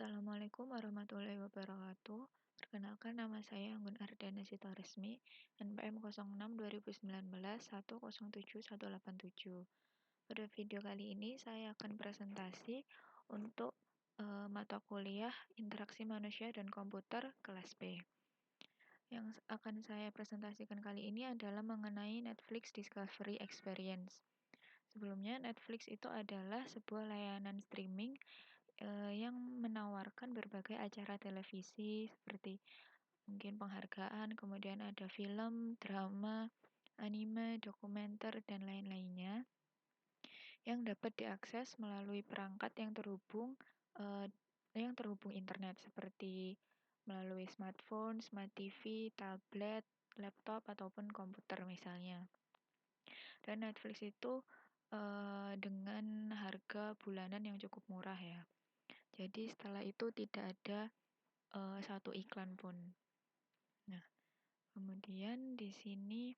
Assalamualaikum warahmatullahi wabarakatuh. Perkenalkan nama saya Anggun Ardana Sitoresmi, NPM 06 2019 107 187. Pada video kali ini saya akan presentasi untuk mata kuliah Interaksi Manusia dan Komputer kelas B. Yang akan saya presentasikan kali ini adalah mengenai Netflix Discovery Experience. Sebelumnya, Netflix itu adalah sebuah layanan streaming yang menawarkan berbagai acara televisi seperti mungkin penghargaan, kemudian ada film, drama, anime, dokumenter, dan lain-lainnya yang dapat diakses melalui perangkat yang terhubung internet seperti melalui smartphone, smart TV, tablet, laptop, ataupun komputer misalnya. Dan Netflix itu dengan harga bulanan yang cukup murah ya. Jadi setelah itu tidak ada satu iklan pun. Nah, kemudian di sini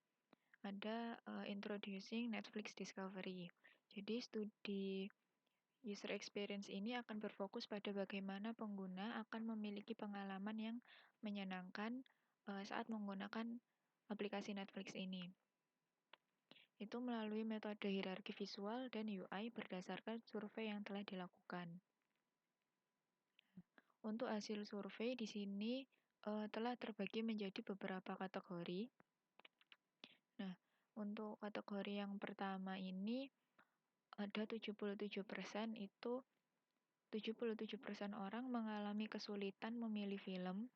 ada introducing Netflix Discovery. Jadi studi user experience ini akan berfokus pada bagaimana pengguna akan memiliki pengalaman yang menyenangkan saat menggunakan aplikasi Netflix ini. Itu melalui metode hierarki visual dan UI berdasarkan survei yang telah dilakukan. Untuk hasil survei di sini telah terbagi menjadi beberapa kategori. Nah, untuk kategori yang pertama ini ada 77% itu 77% orang mengalami kesulitan memilih film.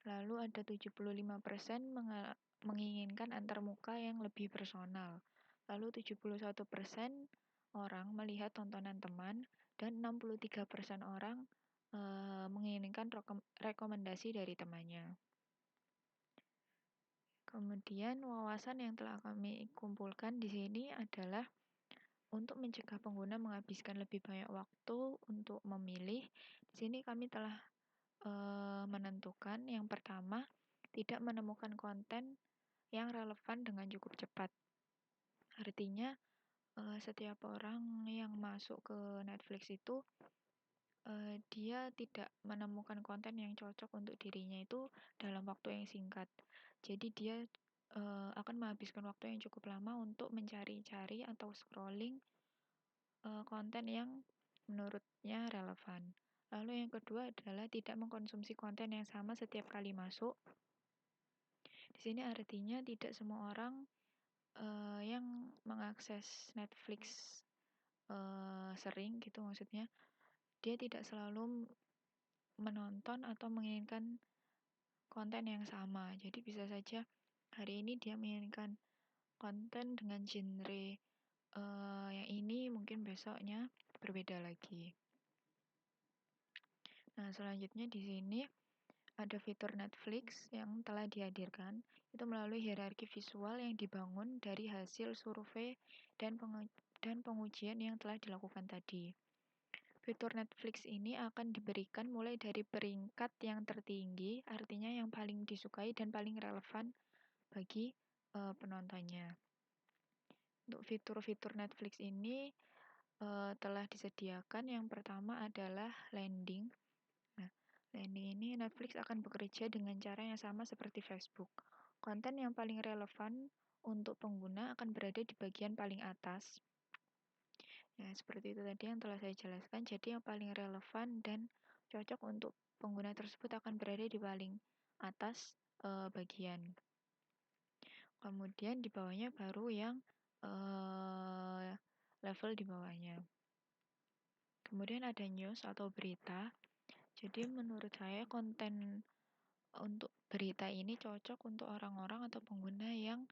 Lalu ada 75% menginginkan antarmuka yang lebih personal. Lalu 71% orang melihat tontonan teman dan 63% orang menginginkan rekomendasi dari temannya. Kemudian wawasan yang telah kami kumpulkan di sini adalah untuk mencegah pengguna menghabiskan lebih banyak waktu untuk memilih. Di sini kami telah menentukan yang pertama, tidak menemukan konten yang relevan dengan cukup cepat. Artinya setiap orang yang masuk ke Netflix itu dia tidak menemukan konten yang cocok untuk dirinya itu dalam waktu yang singkat. Jadi dia akan menghabiskan waktu yang cukup lama untuk mencari-cari atau scrolling konten yang menurutnya relevan. Lalu yang kedua adalah tidak mengkonsumsi konten yang sama setiap kali masuk. Di sini artinya tidak semua orang yang mengakses Netflix sering gitu maksudnya, dia tidak selalu menonton atau menginginkan konten yang sama. Jadi bisa saja hari ini dia menginginkan konten dengan genre yang ini, mungkin besoknya berbeda lagi. Nah, selanjutnya di sini ada fitur Netflix yang telah dihadirkan, itu melalui hierarki visual yang dibangun dari hasil survei dan pengujian yang telah dilakukan tadi. Fitur Netflix ini akan diberikan mulai dari peringkat yang tertinggi, artinya yang paling disukai dan paling relevan bagi penontonnya. Untuk fitur-fitur Netflix ini telah disediakan. Yang pertama adalah landing. Nah, landing ini Netflix akan bekerja dengan cara yang sama seperti Facebook. Konten yang paling relevan untuk pengguna akan berada di bagian paling atas. Ya, seperti itu tadi yang telah saya jelaskan. Jadi yang paling relevan dan cocok untuk pengguna tersebut akan berada di paling atas bagian. Kemudian di bawahnya baru yang level di bawahnya. Kemudian ada news atau berita. Jadi menurut saya konten untuk berita ini cocok untuk orang-orang atau pengguna yang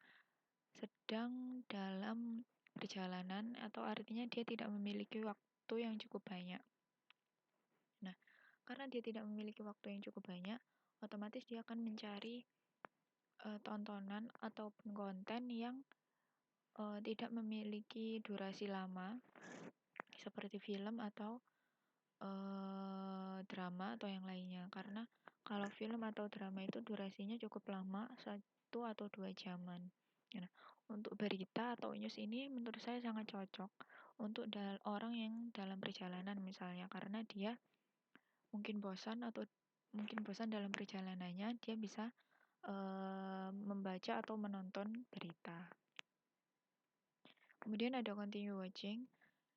sedang dalam perjalanan atau artinya dia tidak memiliki waktu yang cukup banyak. Nah, karena dia tidak memiliki waktu yang cukup banyak, otomatis dia akan mencari tontonan ataupun konten yang tidak memiliki durasi lama, seperti film atau drama atau yang lainnya. Karena kalau film atau drama itu durasinya cukup lama, 1 atau 2 jaman. Nah, untuk berita atau news ini menurut saya sangat cocok untuk orang yang dalam perjalanan misalnya, karena dia mungkin bosan atau mungkin bosan dalam perjalanannya, dia bisa membaca atau menonton berita. Kemudian ada continue watching.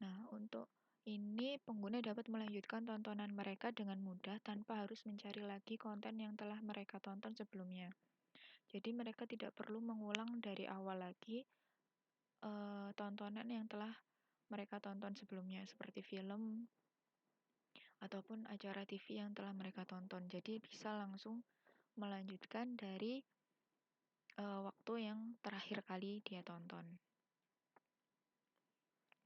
Nah, untuk ini pengguna dapat melanjutkan tontonan mereka dengan mudah tanpa harus mencari lagi konten yang telah mereka tonton sebelumnya. Jadi mereka tidak perlu mengulang dari awal lagi tontonan yang telah mereka tonton sebelumnya seperti film ataupun acara TV yang telah mereka tonton. Jadi bisa langsung melanjutkan dari waktu yang terakhir kali dia tonton.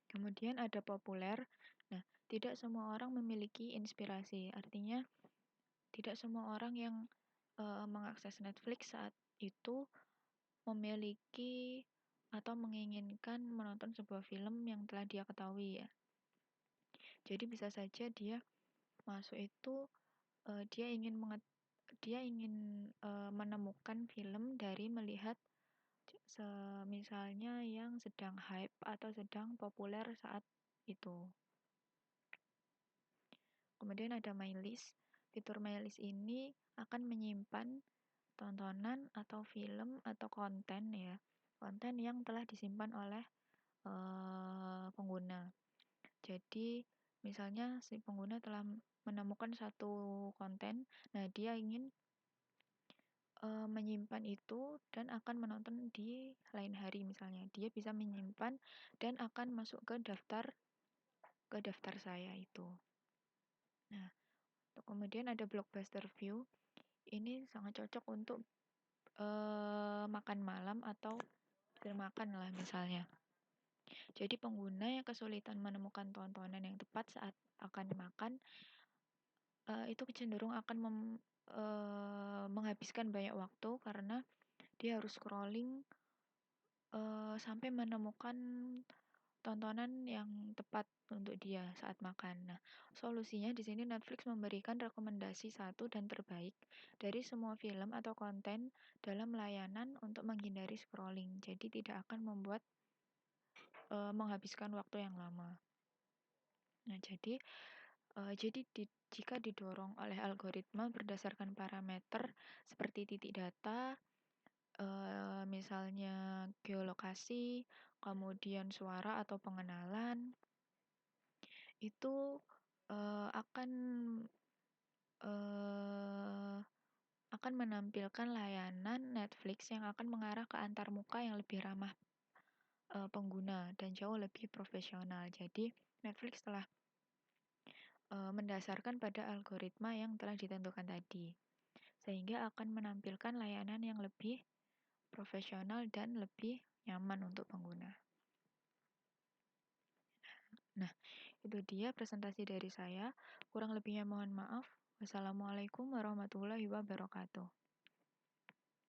Kemudian ada populer. Nah, tidak semua orang memiliki inspirasi. Artinya, tidak semua orang yang mengakses Netflix saat itu memiliki atau menginginkan menonton sebuah film yang telah dia ketahui ya. Jadi bisa saja dia masuk itu dia ingin menemukan film dari melihat misalnya yang sedang hype atau sedang populer saat itu. Kemudian ada My List. Fitur My List ini akan menyimpan tontonan atau film atau konten ya. Konten yang telah disimpan oleh pengguna. Jadi misalnya si pengguna telah menemukan satu konten, nah dia ingin menyimpan itu dan akan menonton di lain hari misalnya. Dia bisa menyimpan dan akan masuk ke daftar saya itu. Nah, kemudian ada Blockbuster View. Ini sangat cocok untuk makan malam atau makan lah misalnya. Jadi pengguna yang kesulitan menemukan tontonan yang tepat saat akan makan itu cenderung akan menghabiskan banyak waktu karena dia harus scrolling sampai menemukan tontonan yang tepat untuk dia saat makan. Nah, solusinya di sini Netflix memberikan rekomendasi satu dan terbaik dari semua film atau konten dalam layanan untuk menghindari scrolling. Jadi tidak akan membuat menghabiskan waktu yang lama. Nah, jadi jika didorong oleh algoritma berdasarkan parameter seperti titik data, misalnya geolokasi, kemudian suara atau pengenalan, itu akan eh, akan menampilkan layanan Netflix yang akan mengarah ke antarmuka yang lebih ramah pengguna dan jauh lebih profesional. Jadi Netflix telah mendasarkan pada algoritma yang telah ditentukan tadi, sehingga akan menampilkan layanan yang lebih profesional dan lebih nyaman untuk pengguna. Nah, itu dia presentasi dari saya. Kurang lebihnya mohon maaf. Wassalamualaikum warahmatullahi wabarakatuh.